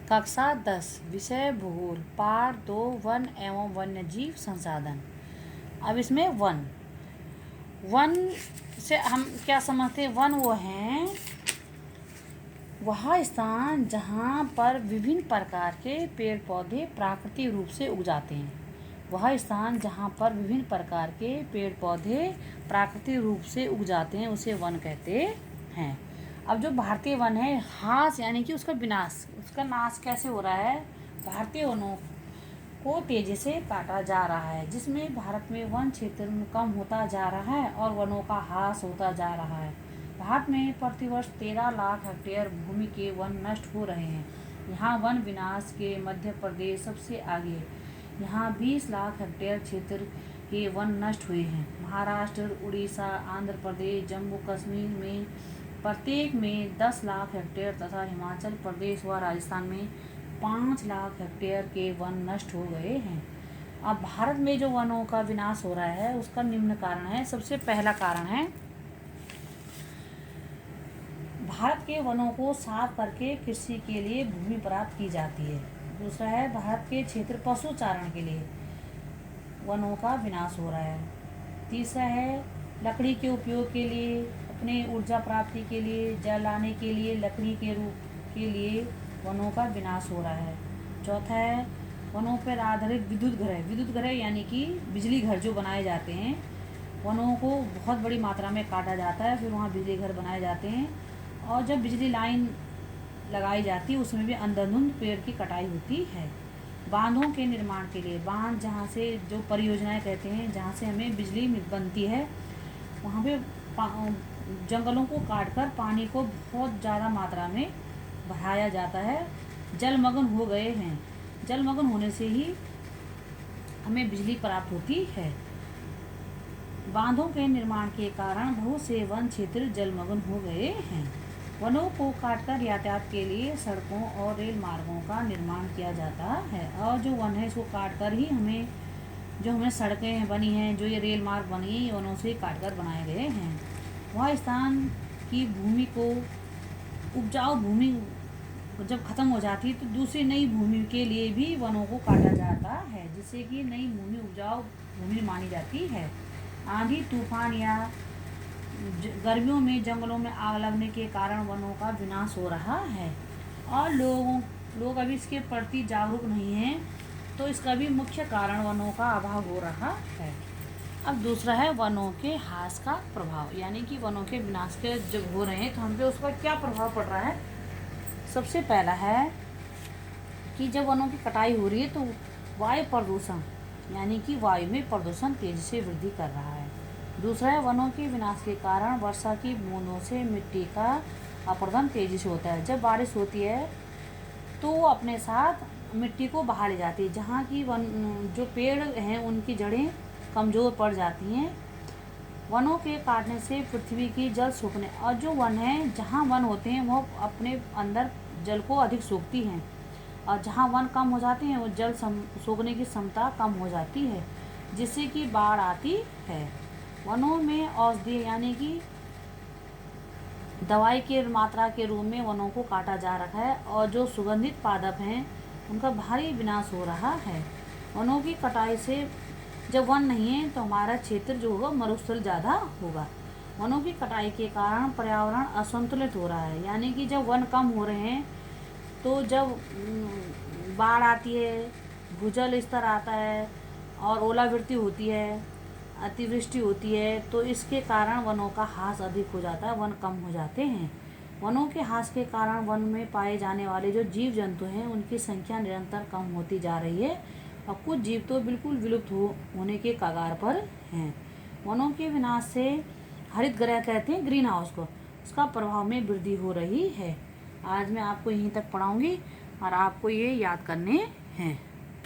कक्षा 10 विषय भूगोल पाठ 2 वन एवं वन्यजीव संसाधन। अब इसमें वन से हम क्या समझते हैं? वन वो हैं वह स्थान जहाँ पर विभिन्न प्रकार के पेड़ पौधे प्राकृतिक रूप से उग जाते हैं। वह स्थान जहाँ पर विभिन्न प्रकार के पेड़ पौधे प्राकृतिक रूप से उग जाते हैं उसे वन कहते हैं। अब जो भारतीय वन है, ह्रास यानी कि उसका विनाश, उसका नाश कैसे हो रहा है? भारतीय वनों को तेजी से काटा जा रहा है, जिसमें भारत में वन क्षेत्र कम होता जा रहा है और वनों का ह्रास होता जा रहा है। भारत में प्रतिवर्ष 13 लाख हेक्टेयर भूमि के वन नष्ट हो रहे हैं। यहाँ वन विनाश के मध्य प्रदेश सबसे आगे, यहाँ 20 लाख हेक्टेयर क्षेत्र के वन नष्ट हुए हैं। महाराष्ट्र, उड़ीसा, आंध्र प्रदेश, जम्मू कश्मीर में प्रत्येक में 10 लाख हेक्टेयर तथा हिमाचल प्रदेश व राजस्थान में 5 लाख हेक्टेयर के वन नष्ट हो गए हैं। अब भारत में जो वनों का विनाश हो रहा है उसका निम्न कारण है। सबसे पहला कारण है भारत के वनों को साफ करके कृषि के लिए भूमि प्राप्त की जाती है। दूसरा है भारत के क्षेत्र पशुचारण के लिए वनों का विनाश हो रहा है। तीसरा है लकड़ी के उपयोग के लिए, अपने ऊर्जा प्राप्ति के लिए, जलाने के लिए लकड़ी के रूप के लिए वनों का विनाश हो रहा है। चौथा है वनों पर आधारित विद्युत घर यानी कि बिजली घर जो बनाए जाते हैं, वनों को बहुत बड़ी मात्रा में काटा जाता है, फिर वहाँ बिजली घर बनाए जाते हैं और जब बिजली लाइन लगाई जाती है उसमें भी अंधाधुंध पेड़ की कटाई होती है। बांधों के निर्माण के लिए, बांध जहाँ से जो परियोजनाएं कहते हैं जहाँ से हमें बिजली बनती है, वहाँ पे जंगलों को काटकर पानी को बहुत ज़्यादा मात्रा में बहाया जाता है। जलमग्न हो गए हैं, जलमग्न होने से ही हमें बिजली प्राप्त होती है। बांधों के निर्माण के कारण बहुत से वन क्षेत्र जलमग्न हो गए हैं। वनों को काटकर यातायात के लिए सड़कों और रेल मार्गों का निर्माण किया जाता है और जो वन है इसको काटकर ही हमें सड़कें बनी हैं, जो ये रेल मार्ग बनी है, ये वनों से काटकर बनाए गए हैं। वह स्थान की भूमि को, उपजाऊ भूमि जब खत्म हो जाती है तो दूसरी नई भूमि के लिए भी वनों को काटा जाता है, जिससे कि नई भूमि उपजाऊ भूमि मानी जाती है। आंधी तूफान या गर्मियों में जंगलों में आग लगने के कारण वनों का विनाश हो रहा है और लोग अभी इसके प्रति जागरूक नहीं हैं, तो इसका भी मुख्य कारण वनों का अभाव हो रहा है। अब दूसरा है वनों के ह्रास का प्रभाव, यानी कि वनों के विनाश के जब हो रहे हैं तो हम पे उसका क्या प्रभाव पड़ रहा है? सबसे पहला है कि जब वनों की कटाई हो रही है तो वायु प्रदूषण, यानी कि वायु में प्रदूषण तेजी से वृद्धि कर रहा है। दूसरा है वनों के विनाश के कारण वर्षा की बूंदों से मिट्टी का अपरदन तेजी से होता है। जब बारिश होती है तो वो अपने साथ मिट्टी को बहा ले जाती है, जहाँ की जो पेड़ हैं उनकी जड़ें कमज़ोर पड़ जाती हैं। वनों के काटने से पृथ्वी की जल सूखने, और जो वन है, जहाँ वन होते हैं वो अपने अंदर जल को अधिक सोखती हैं और जहाँ वन कम हो जाते हैं वो जल सोखने की क्षमता कम हो जाती है, जिससे कि बाढ़ आती है। वनों में औषधि यानी कि दवाई के मात्रा के रूप में वनों को काटा जा रहा है और जो सुगंधित पादप हैं उनका भारी विनाश हो रहा है। वनों की कटाई से जब वन नहीं है तो हमारा क्षेत्र जो होगा मरुस्थल ज़्यादा होगा। वनों की कटाई के कारण पर्यावरण असंतुलित हो रहा है, यानी कि जब वन कम हो रहे हैं तो जब बाढ़ आती है, भूजल स्तर आता है और ओलावृष्टि होती है, अतिवृष्टि होती है, तो इसके कारण वनों का ह्रास अधिक हो जाता है, वन कम हो जाते हैं। वनों के ह्रास के कारण वन में पाए जाने वाले जो जीव जंतु हैं उनकी संख्या निरंतर कम होती जा रही है और कुछ जीव तो बिल्कुल विलुप्त होने के कगार पर हैं। वनों के विनाश से हरित गृह कहते हैं ग्रीन हाउस को, उसका प्रभाव में वृद्धि हो रही है। आज मैं आपको यहीं तक पढ़ाऊँगी और आपको ये याद करने हैं।